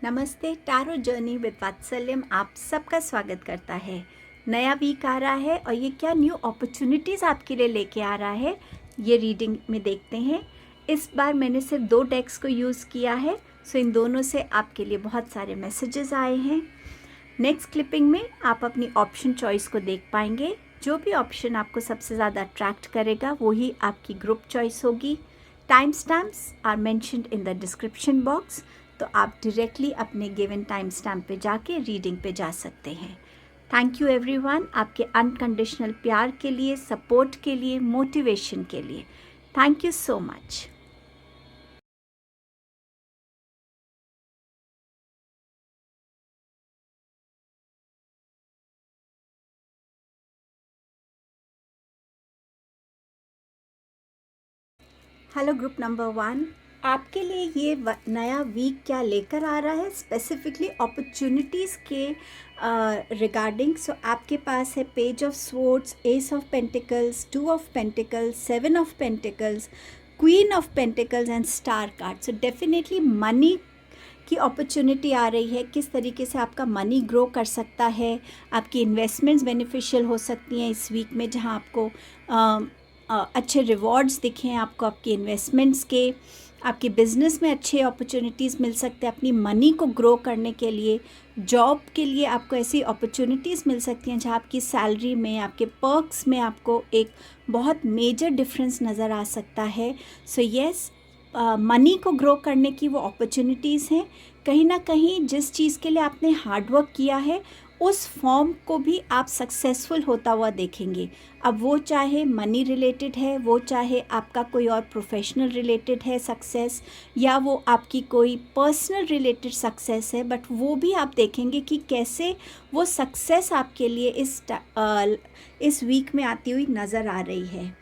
नमस्ते। Tarot journey with वात्सल्यम आप सबका स्वागत करता है। नया वीक आ रहा है और ये क्या न्यू अपॉर्चुनिटीज़ आपके लिए लेके आ रहा है, ये रीडिंग में देखते हैं। इस बार मैंने सिर्फ 2 डेक्स को यूज़ किया है, सो इन दोनों से आपके लिए बहुत सारे मैसेजेस आए हैं। नेक्स्ट क्लिपिंग में आप अपनी ऑप्शन चॉइस को देख पाएंगे। जो भी ऑप्शन आपको सबसे ज़्यादा अट्रैक्ट करेगा वही आपकी ग्रुप चॉइस होगी। Time stamps are mentioned in the description box, तो आप डायरेक्टली अपने गिवन टाइम स्टैम्प पे जाके रीडिंग पे जा सकते हैं। थैंक यू एवरीवन, आपके अनकंडीशनल प्यार के लिए, सपोर्ट के लिए, मोटिवेशन के लिए। Thank you so much. Hello group number 1, आपके लिए ये नया वीक क्या लेकर आ रहा है, स्पेसिफिकली अपॉर्चुनिटीज़ के रिगार्डिंग। सो आपके पास है page of swords, S of pentacles, 2 of pentacles, 7 of pentacles, queen of pentacles and star card. So definitely money की अपॉर्चुनिटी आ रही है। किस तरीके से आपका मनी ग्रो कर सकता है, आपकी इन्वेस्टमेंट्स बेनिफिशियल हो सकती हैं इस वीक में, जहां आपको अच्छे रिवॉर्ड्स दिखें आपको आपकी इन्वेस्टमेंट्स के। आपके बिजनेस में अच्छे अपॉर्चुनिटीज़ मिल सकते हैं अपनी मनी को ग्रो करने के लिए। जॉब के लिए आपको ऐसी अपॉर्चुनिटीज़ मिल सकती हैं जहां आपकी सैलरी में, आपके पर्क्स में आपको एक बहुत मेजर डिफरेंस नज़र आ सकता है। सो येस, मनी को ग्रो करने की वो अपॉर्चुनिटीज़ हैं। कहीं ना कहीं जिस चीज़ के लिए आपने हार्डवर्क किया है उस फॉर्म को भी आप सक्सेसफुल होता हुआ देखेंगे। अब वो चाहे मनी रिलेटेड है, वो चाहे आपका कोई और प्रोफेशनल रिलेटेड है सक्सेस, या वो आपकी कोई पर्सनल रिलेटेड सक्सेस है, बट वो भी आप देखेंगे कि कैसे वो सक्सेस आपके लिए इस वीक में आती हुई नज़र आ रही है।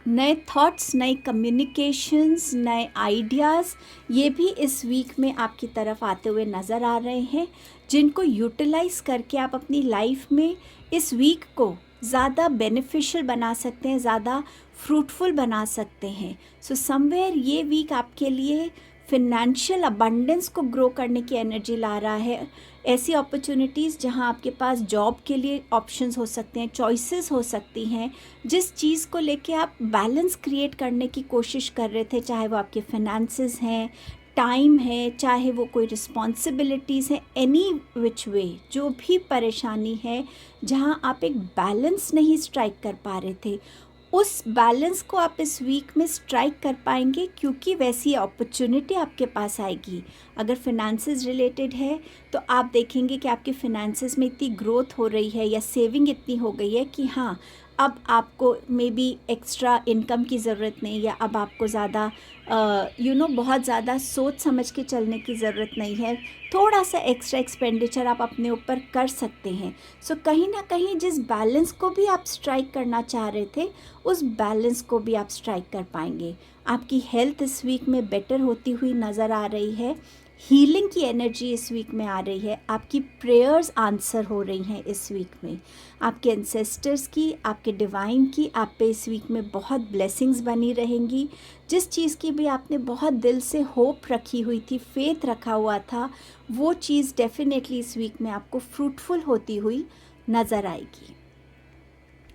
नए थॉट्स, नए कम्युनिकेशंस, नए आइडियाज़, ये भी इस वीक में आपकी तरफ आते हुए नज़र आ रहे हैं, जिनको यूटिलाइज़ करके आप अपनी लाइफ में इस वीक को ज़्यादा बेनिफिशियल बना सकते हैं, ज़्यादा फ्रूटफुल बना सकते हैं। सो समवेयर ये वीक आपके लिए फिनेंशियल अबंडेंस को ग्रो करने की एनर्जी ला रहा है। ऐसी अपॉर्चुनिटीज़ जहां आपके पास जॉब के लिए ऑप्शंस हो सकते हैं, चॉइसेस हो सकती हैं। जिस चीज़ को लेके आप बैलेंस क्रिएट करने की कोशिश कर रहे थे, चाहे वो आपके फाइनेंसेस हैं, टाइम है, चाहे वो कोई रिस्पॉन्सिबिलिटीज़ हैं, एनी विच वे जो भी परेशानी है, जहां आप एक बैलेंस नहीं स्ट्राइक कर पा रहे थे, उस बैलेंस को आप इस वीक में स्ट्राइक कर पाएंगे, क्योंकि वैसी अपॉर्चुनिटी आपके पास आएगी। अगर फिनेंसेस रिलेटेड है तो आप देखेंगे कि आपके फिनेंसेस में इतनी ग्रोथ हो रही है या सेविंग इतनी हो गई है कि हाँ, अब आपको मे बी एक्स्ट्रा इनकम की ज़रूरत नहीं, या अब आपको ज़्यादा बहुत ज़्यादा सोच समझ के चलने की ज़रूरत नहीं है। थोड़ा सा एक्स्ट्रा एक्सपेंडिचर आप अपने ऊपर कर सकते हैं। सो कहीं ना कहीं जिस बैलेंस को भी आप स्ट्राइक करना चाह रहे थे, उस बैलेंस को भी आप स्ट्राइक कर पाएंगे। आपकी हेल्थ इस वीक में बेटर होती हुई नज़र आ रही है। हीलिंग की एनर्जी इस वीक में आ रही है। आपकी प्रेयर्स आंसर हो रही हैं इस वीक में। आपके एंसेस्टर्स की, आपके डिवाइन की आप पे इस वीक में बहुत ब्लेसिंग्स बनी रहेंगी। जिस चीज़ की भी आपने बहुत दिल से होप रखी हुई थी, फेथ रखा हुआ था, वो चीज़ डेफिनेटली इस वीक में आपको फ्रूटफुल होती हुई नज़र आएगी।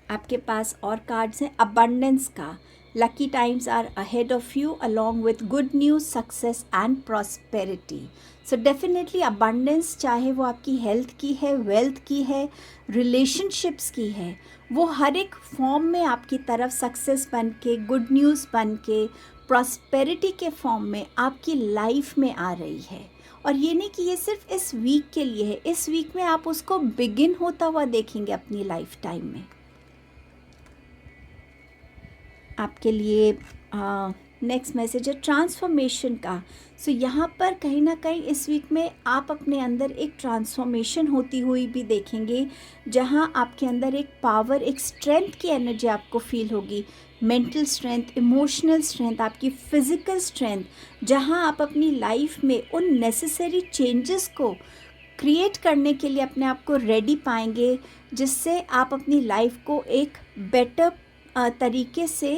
आपके पास और कार्ड्स हैं अबंडेंस का। Lucky times are ahead of you along with good news, success and prosperity. So definitely abundance, चाहे वो आपकी हेल्थ की है, वेल्थ की है, रिलेशनशिप्स की है, वो हर एक फॉर्म में आपकी तरफ सक्सेस बन के, गुड न्यूज़ बन के, प्रॉस्पेरिटी के फॉर्म में आपकी लाइफ में आ रही है। और ये नहीं कि ये सिर्फ इस वीक के लिए है, इस वीक में आप उसको बिगिन होता हुआ देखेंगे अपनी लाइफ टाइम में। आपके लिए नेक्स्ट मैसेज है ट्रांसफॉर्मेशन का। सो यहाँ पर कहीं ना कहीं इस वीक में आप अपने अंदर एक ट्रांसफॉर्मेशन होती हुई भी देखेंगे, जहाँ आपके अंदर एक पावर, एक स्ट्रेंथ की एनर्जी आपको फील होगी। मेंटल स्ट्रेंथ, इमोशनल स्ट्रेंथ, आपकी फिज़िकल स्ट्रेंथ, जहाँ आप अपनी लाइफ में उन नेसेसरी चेंजेस को क्रिएट करने के लिए अपने आप को रेडी पाएंगे, जिससे आप अपनी लाइफ को एक बेटर तरीके से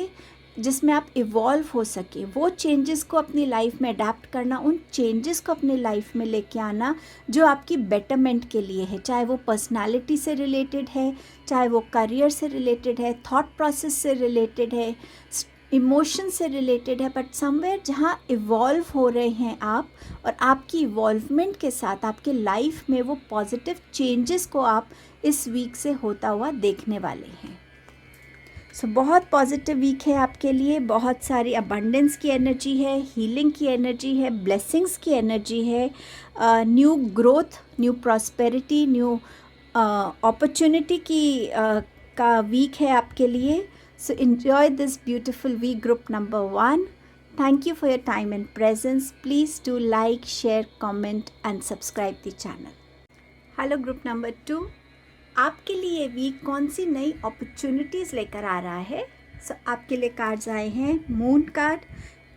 जिसमें आप इवॉल्व हो सके, वो चेंजेस को अपनी लाइफ में अडेप्ट करना, उन चेंजेस को अपनी लाइफ में लेके आना जो आपकी बेटरमेंट के लिए है, चाहे वो पर्सनालिटी से रिलेटेड है, चाहे वो करियर से रिलेटेड है, थॉट प्रोसेस से रिलेटेड है, इमोशन से रिलेटेड है, बट समवेयर जहाँ इवॉल्व हो रहे हैं आप, और आपकी इवॉल्वमेंट के साथ आपके लाइफ में वो पॉजिटिव चेंजेस को आप इस वीक से होता हुआ देखने वाले हैं। सो बहुत पॉजिटिव वीक है आपके लिए, बहुत सारी अबंडेंस की एनर्जी है, हीलिंग की एनर्जी है, ब्लेसिंग्स की एनर्जी है, new growth, new prosperity, new opportunity की का वीक है आपके लिए। So enjoy this beautiful week, group number 1. Thank you for your time and presence. Please do like, share, comment and subscribe the channel. Hello group number 2. आपके लिए week कौन सी नई opportunities लेकर आ रहा है? आपके लिए कार्ड्स आए हैं moon card,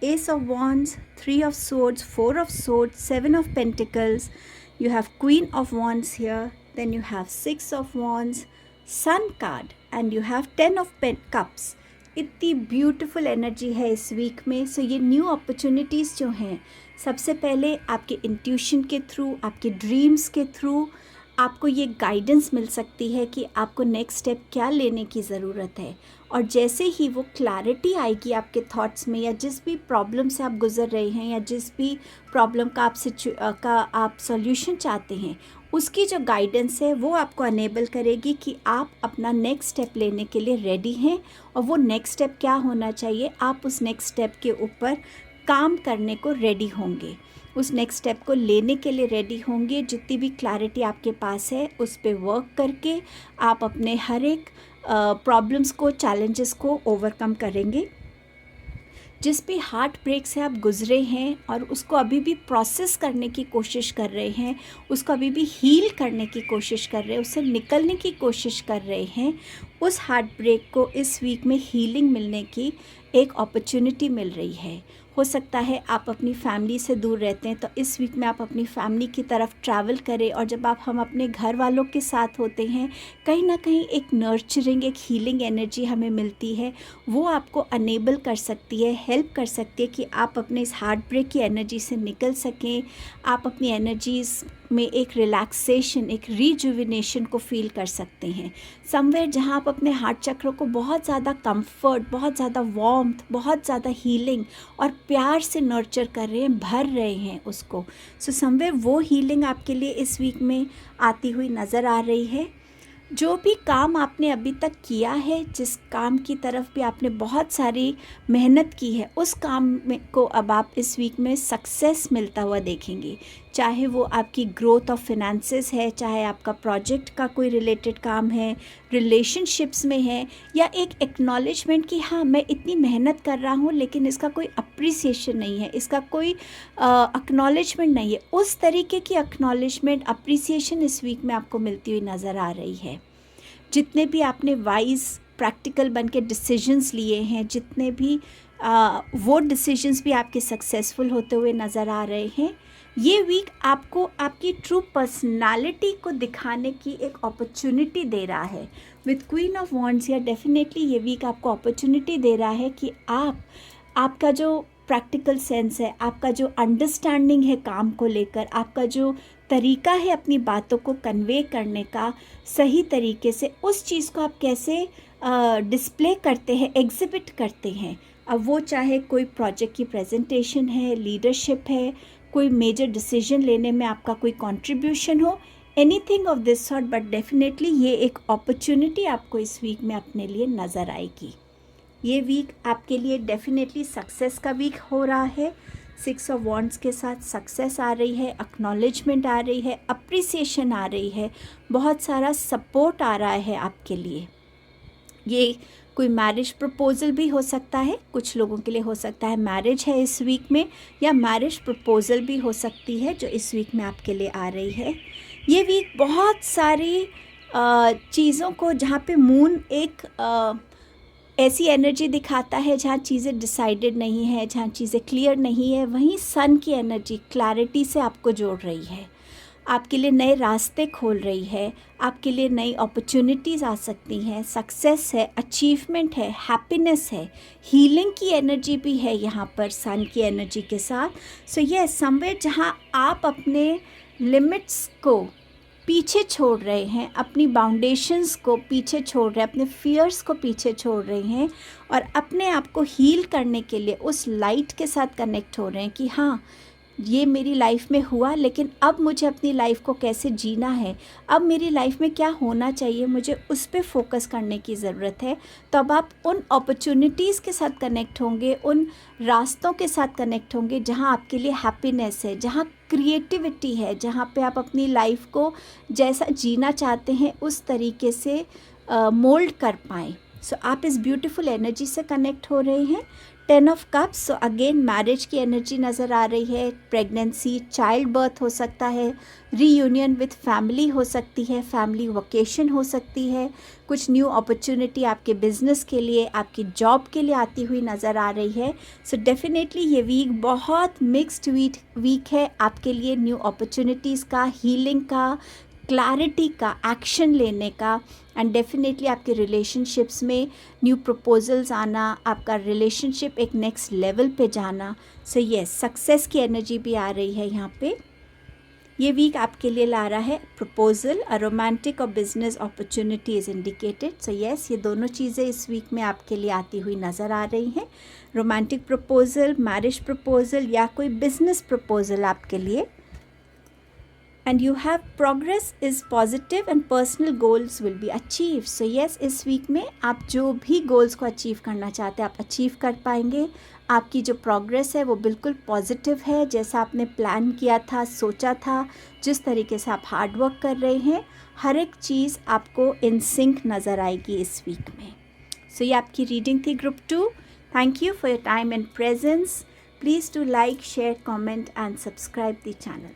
S of wands, 3 of swords, 4 of swords, 7 of pentacles, you have queen of wands here, then you have 6 of wands, sun card and you have 10 of cups. इतनी beautiful energy है इस week में। सो ये new opportunities जो हैं, सबसे पहले आपके इंट्यूशन के थ्रू, आपके ड्रीम्स के थ्रू आपको ये गाइडेंस मिल सकती है कि आपको नेक्स्ट स्टेप क्या लेने की ज़रूरत है। और जैसे ही वो क्लैरिटी आएगी आपके थॉट्स में, या जिस भी प्रॉब्लम से आप गुज़र रहे हैं, या जिस भी प्रॉब्लम का आप सॉल्यूशन चाहते हैं, उसकी जो गाइडेंस है वो आपको अनेबल करेगी कि आप अपना नेक्स्ट स्टेप लेने के लिए रेडी हैं। और वो नेक्स्ट स्टेप क्या होना चाहिए, आप उस नेक्स्ट स्टेप के ऊपर काम करने को रेडी होंगे, उस नेक्स्ट स्टेप को लेने के लिए रेडी होंगे। जितनी भी क्लैरिटी आपके पास है उस पे वर्क करके आप अपने हर एक प्रॉब्लम्स को, चैलेंजेस को ओवरकम करेंगे। जिस भी हार्ट ब्रेक से आप गुज़रे हैं और उसको अभी भी प्रोसेस करने की कोशिश कर रहे हैं, उसको अभी भी हील करने की कोशिश कर रहे हैं, उससे निकलने की कोशिश कर रहे हैं, उस हार्ट ब्रेक को इस वीक में हीलिंग मिलने की एक अपॉर्चुनिटी मिल रही है। हो सकता है आप अपनी फैमिली से दूर रहते हैं, तो इस वीक में आप अपनी फैमिली की तरफ ट्रैवल करें। और जब हम अपने घर वालों के साथ होते हैं, कहीं ना कहीं एक नर्चरिंग, एक हीलिंग एनर्जी हमें मिलती है। वो आपको अनेबल कर सकती है, हेल्प कर सकती है कि आप अपने इस हार्ट ब्रेक की एनर्जी से निकल सकें। आप अपनी एनर्जीज़ में एक रिलैक्सेशन, एक रिजुविनेशन को फील कर सकते हैं। समवेयर जहाँ आप अपने हार्ट चक्र को बहुत ज़्यादा कंफर्ट, बहुत ज़्यादा वार्मथ, बहुत ज़्यादा हीलिंग और प्यार से नर्चर कर रहे हैं, भर रहे हैं उसको। सो समवेयर वो हीलिंग आपके लिए इस वीक में आती हुई नज़र आ रही है। जो भी काम आपने अभी तक किया है, जिस काम की तरफ भी आपने बहुत सारी मेहनत की है, उस काम में को अब आप इस वीक में सक्सेस मिलता हुआ देखेंगे। चाहे वो आपकी ग्रोथ ऑफ फिनेंसेस है, चाहे आपका प्रोजेक्ट का कोई रिलेटेड काम है, रिलेशनशिप्स में है, या एक एक्नॉलेजमेंट कि हाँ मैं इतनी मेहनत कर रहा हूँ लेकिन इसका कोई अप्रिसिएशन नहीं है, इसका कोई एक्नॉलेजमेंट नहीं है। उस तरीके की एक्नॉलेजमेंट, अप्रिसिएशन इस वीक में आपको मिलती हुई नज़र आ रही है। जितने भी आपने वाइज प्रैक्टिकल बन के डिसीजंस लिए हैं, जितने भी वो डिसीजंस भी आपके सक्सेसफुल होते हुए नज़र आ रहे हैं। ये वीक आपको आपकी ट्रू पर्सनालिटी को दिखाने की एक अपॉर्चुनिटी दे रहा है। विद क्वीन ऑफ वॉन्ड्स या डेफिनेटली ये वीक आपको अपॉर्चुनिटी दे रहा है कि आपका जो प्रैक्टिकल सेंस है, आपका जो अंडरस्टैंडिंग है काम को लेकर, आपका जो तरीका है अपनी बातों को कन्वे करने का सही तरीके से, उस चीज़ को आप कैसे डिस्प्ले करते हैं, एग्जिबिट करते हैं। अब वो चाहे कोई प्रोजेक्ट की प्रेजेंटेशन है, लीडरशिप है, कोई मेजर डिसीजन लेने में आपका कोई कंट्रीब्यूशन हो, anything of this sort, but definitely ये एक अपॉर्चुनिटी आपको इस वीक में अपने लिए नज़र आएगी। ये वीक आपके लिए डेफिनेटली सक्सेस का वीक हो रहा है। 6 ऑफ वॉन्ड्स के साथ सक्सेस आ रही है, एक्नॉलेजमेंट आ रही है, अप्रिसिएशन आ रही है, बहुत सारा सपोर्ट आ रहा है आपके लिए। ये कोई मैरिज प्रपोज़ल भी हो सकता है, कुछ लोगों के लिए हो सकता है मैरिज है इस वीक में, या मैरिज प्रपोज़ल भी हो सकती है जो इस वीक में आपके लिए आ रही है। ये वीक बहुत सारी चीज़ों को, जहाँ पे मून एक ऐसी एनर्जी दिखाता है जहाँ चीज़ें डिसाइडेड नहीं है, जहाँ चीज़ें क्लियर नहीं है, वहीं सन की एनर्जी क्लैरिटी से आपको जोड़ रही है। आपके लिए नए रास्ते खोल रही है, आपके लिए नई अपॉर्चुनिटीज़ आ सकती हैं, सक्सेस है, अचीवमेंट है, हैप्पीनेस है, हीलिंग की एनर्जी भी है यहाँ पर सन की एनर्जी के साथ। सो ये समवेयर जहाँ आप अपने लिमिट्स को पीछे छोड़ रहे हैं, अपनी बाउंडेशंस को पीछे छोड़ रहे हैं, अपने फियर्स को पीछे छोड़ रहे हैं और अपने आप को हील करने के लिए उस लाइट के साथ कनेक्ट हो रहे हैं कि हाँ, ये मेरी लाइफ में हुआ, लेकिन अब मुझे अपनी लाइफ को कैसे जीना है, अब मेरी लाइफ में क्या होना चाहिए, मुझे उस पे फोकस करने की ज़रूरत है। तो अब आप उन अपॉर्चुनिटीज़ के साथ कनेक्ट होंगे, उन रास्तों के साथ कनेक्ट होंगे जहाँ आपके लिए हैप्पीनेस है, जहाँ क्रिएटिविटी है, जहाँ पे आप अपनी लाइफ को जैसा जीना चाहते हैं उस तरीके से मोल्ड कर पाएँ। सो आप इस ब्यूटीफुल एनर्जी से कनेक्ट हो रहे हैं। 10 of cups, so again marriage की एनर्जी नज़र आ रही है, प्रेगनेंसी, चाइल्ड बर्थ हो सकता है, रीयूनियन विथ फैमिली हो सकती है, फैमिली वोकेशन हो सकती है, कुछ न्यू अपॉर्चुनिटी आपके बिजनेस के लिए, आपकी जॉब के लिए आती हुई नज़र आ रही है। सो डेफिनेटली ये वीक बहुत मिक्स्ड वीक है आपके लिए, न्यू अपॉर्चुनिटीज़ का, हीलिंग का, क्लैरिटी का, एक्शन लेने का, एंड डेफिनेटली आपके रिलेशनशिप्स में न्यू प्रपोजल्स आना, आपका रिलेशनशिप एक नेक्स्ट लेवल पे जाना। सो यस, सक्सेस की एनर्जी भी आ रही है यहाँ पे। ये वीक आपके लिए ला रहा है प्रपोजल, अ रोमांटिक और business opportunity is indicated. So yes, ये दोनों चीज़ें इस वीक में आपके लिए आती हुई नज़र आ रही हैं, रोमांटिक प्रपोजल, मैरिज प्रपोजल या कोई बिजनेस प्रपोजल आपके लिए। And you have progress is positive and personal goals will be achieved. So yes, इस वीक में आप जो भी गोल्स को अचीव करना चाहते हैं आप अचीव कर पाएंगे। आपकी जो प्रोग्रेस है वो बिल्कुल पॉजिटिव है, जैसा आपने प्लान किया था, सोचा था, जिस तरीके से आप हार्ड वर्क कर रहे हैं, हर एक चीज़ आपको इन सिंक नज़र आएगी इस वीक में। सो ये आपकी रीडिंग थी group 2। Thank you for your time and presence. Please do like, share, comment and subscribe the channel.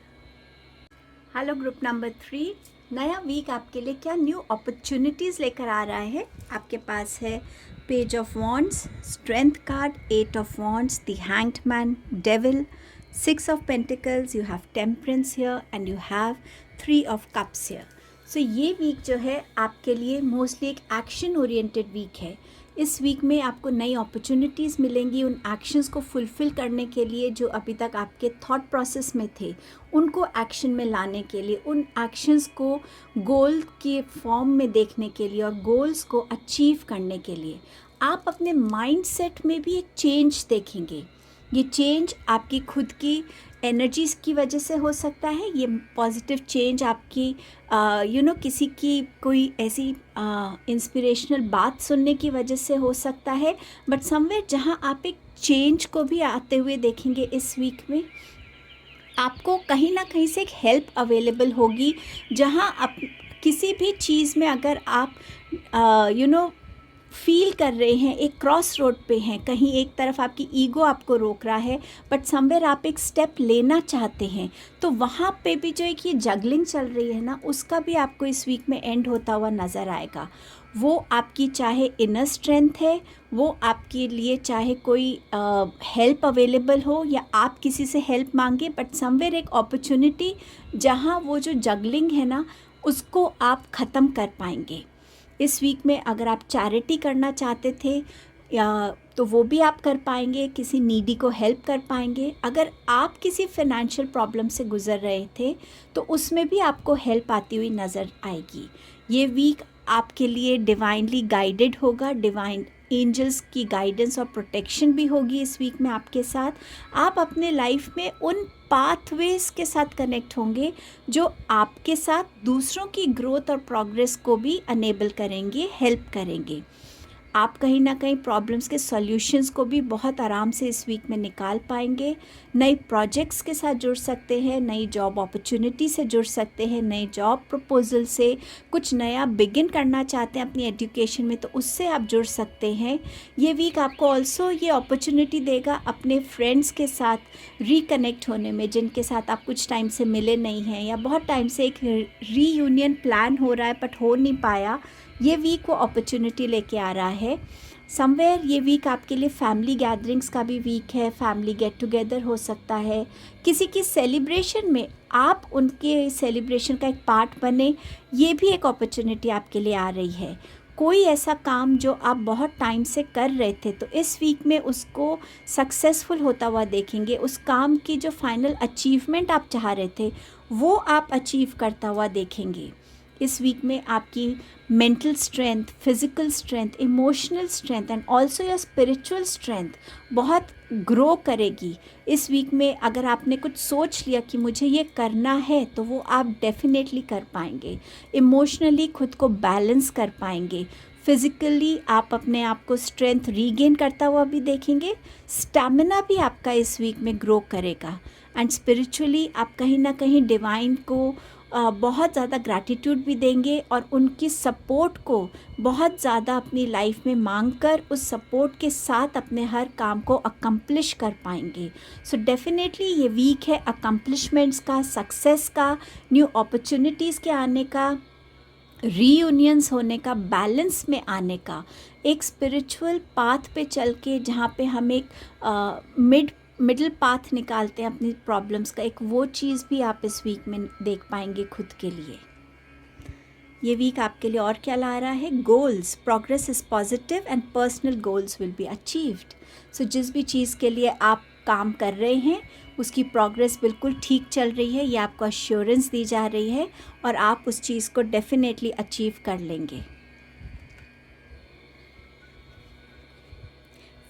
Hello group number 3, नया वीक आपके लिए क्या न्यू अपॉर्चुनिटीज़ लेकर आ रहा है। आपके पास है page of wands, strength card, 8 of wands, the hanged man, devil, 6 of pentacles, you have temperance here and you have 3 of cups here. So ये वीक जो है आपके लिए मोस्टली एक एक्शन ओरिएंटेड वीक है। इस वीक में आपको नई अपॉर्चुनिटीज़ मिलेंगी उन एक्शंस को फुलफ़िल करने के लिए जो अभी तक आपके थॉट प्रोसेस में थे, उनको एक्शन में लाने के लिए, उन एक्शंस को गोल के फॉर्म में देखने के लिए और गोल्स को अचीव करने के लिए आप अपने माइंडसेट में भी एक चेंज देखेंगे। ये चेंज आपकी खुद की एनर्जीज़ की वजह से हो सकता है, ये पॉजिटिव चेंज आपकी किसी की कोई ऐसी इंस्पिरेशनल बात सुनने की वजह से हो सकता है, बट समवेयर जहाँ आप एक चेंज को भी आते हुए देखेंगे इस वीक में, आपको कहीं ना कहीं से एक हेल्प अवेलेबल होगी। जहाँ आप किसी भी चीज़ में अगर आप फील कर रहे हैं एक क्रॉस रोड पे हैं, कहीं एक तरफ आपकी ईगो आपको रोक रहा है बट समवेयर आप एक स्टेप लेना चाहते हैं, तो वहाँ पे भी जो एक ये जगलिंग चल रही है ना, उसका भी आपको इस वीक में एंड होता हुआ नज़र आएगा। वो आपकी चाहे इनर स्ट्रेंथ है, वो आपके लिए चाहे कोई हेल्प अवेलेबल हो या आप किसी से हेल्प मांगे, बट समवेयर एक अपॉर्चुनिटी जहाँ वो जो जगलिंग है ना उसको आप ख़त्म कर पाएंगे। इस वीक में अगर आप चैरिटी करना चाहते थे या तो वो भी आप कर पाएंगे, किसी नीडी को हेल्प कर पाएंगे। अगर आप किसी फाइनेंशियल प्रॉब्लम से गुज़र रहे थे तो उसमें भी आपको हेल्प आती हुई नज़र आएगी। ये वीक आपके लिए डिवाइनली गाइडेड होगा, डिवाइन एंजल्स की गाइडेंस और प्रोटेक्शन भी होगी इस वीक में आपके साथ। आप अपने लाइफ में उन पाथवेज के साथ कनेक्ट होंगे जो आपके साथ दूसरों की ग्रोथ और प्रोग्रेस को भी अनेबल करेंगे, हेल्प करेंगे। आप कहीं ना कहीं प्रॉब्लम्स के सॉल्यूशंस को भी बहुत आराम से इस वीक में निकाल पाएंगे। नए प्रोजेक्ट्स के साथ जुड़ सकते हैं, नई जॉब अपॉर्चुनिटी से जुड़ सकते हैं, नए जॉब प्रपोजल से कुछ नया बिगिन करना चाहते हैं अपनी एजुकेशन में तो उससे आप जुड़ सकते हैं। ये वीक आपको ऑल्सो ये अपॉर्चुनिटी देगा अपने फ्रेंड्स के साथ रिकनेक्ट होने में, जिनके साथ आप कुछ टाइम से मिले नहीं हैं या बहुत टाइम से एक रीयूनियन प्लान हो रहा है बट हो नहीं पाया। ये वीक वो अपॉर्चुनिटी लेके आ रहा है। समवेयर ये वीक आपके लिए फैमिली गैदरिंग्स का भी वीक है, फैमिली गेट टुगेदर हो सकता है, किसी की सेलिब्रेशन में आप उनके सेलिब्रेशन का एक पार्ट बने, ये भी एक अपॉर्चुनिटी आपके लिए आ रही है। कोई ऐसा काम जो आप बहुत टाइम से कर रहे थे तो इस वीक में उसको सक्सेसफुल होता हुआ देखेंगे, उस काम की जो फाइनल अचीवमेंट आप चाह रहे थे वो आप अचीव करता हुआ देखेंगे। इस वीक में आपकी mental strength, physical strength, emotional strength and also your spiritual strength बहुत ग्रो करेगी। इस वीक में अगर आपने कुछ सोच लिया कि मुझे ये करना है तो वो आप डेफिनेटली कर पाएंगे। इमोशनली खुद को बैलेंस कर पाएंगे। फिज़िकली आप अपने आप को स्ट्रेंथ रीगेन करता हुआ भी देखेंगे। स्टैमिना भी आपका इस वीक में ग्रो करेगा। एंड स्पिरिचुअली आप कहीं ना कहीं डिवाइन को बहुत ज़्यादा ग्रैटिट्यूड भी देंगे और उनकी सपोर्ट को बहुत ज़्यादा अपनी लाइफ में मांग कर उस सपोर्ट के साथ अपने हर काम को अकम्प्लिश कर पाएंगे। सो डेफिनेटली ये वीक है अकम्प्लिशमेंट्स का, सक्सेस का, न्यू अपॉर्चुनिटीज़ के आने का, रीयूनियंस होने का, बैलेंस में आने का, एक स्पिरिचुअल पाथ पे चल के जहाँ पे हम एक मिडिल पाथ निकालते हैं अपनी प्रॉब्लम्स का, एक वो चीज़ भी आप इस वीक में देख पाएंगे खुद के लिए। ये वीक आपके लिए और क्या ला रहा है? Goals, progress is positive and personal goals will be achieved. So जिस भी चीज़ के लिए आप काम कर रहे हैं उसकी प्रोग्रेस बिल्कुल ठीक चल रही है, ये आपको अश्योरेंस दी जा रही है और आप उस चीज़ को डेफिनेटली अचीव कर लेंगे।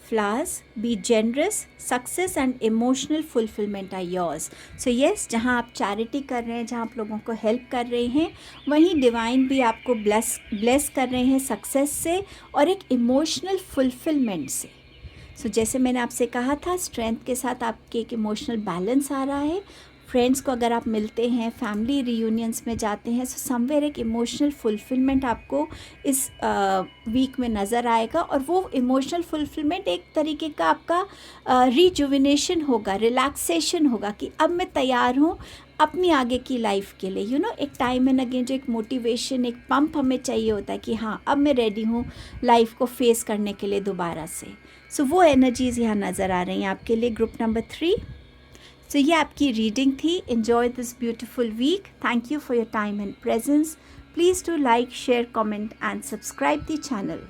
Flowers, be generous, success and emotional fulfillment are yours. So yes, जहाँ आप चैरिटी कर रहे हैं, जहाँ आप लोगों को हेल्प कर रहे हैं, वहीं डिवाइन भी आपको ब्लेस कर रहे हैं सक्सेस से और एक इमोशनल फुलफिलमेंट से। सो जैसे मैंने आपसे कहा था, स्ट्रेंथ के साथ आपके एक इमोशनल बैलेंस आ रहा है। फ्रेंड्स को अगर आप मिलते हैं, फैमिली रियूनियंस में जाते हैं, सो समवेयर एक इमोशनल फुलफिलमेंट आपको इस वीक में नज़र आएगा और वो इमोशनल फुलफिलमेंट एक तरीके का आपका रिजुविनेशन होगा, रिलैक्सेशन होगा कि अब मैं तैयार हूँ अपनी आगे की लाइफ के लिए। एक टाइम एंड अगेन जो एक मोटिवेशन, एक पंप हमें चाहिए होता है कि हाँ अब मैं रेडी हूँ लाइफ को फेस करने के लिए दोबारा से। सो वो एनर्जीज़ यहाँ नज़र आ रही हैं आपके लिए, ग्रुप नंबर 3। सो ये आपकी रीडिंग थी। Enjoy this beautiful week. Thank you for your time and presence. Please do like, share, comment and subscribe the channel.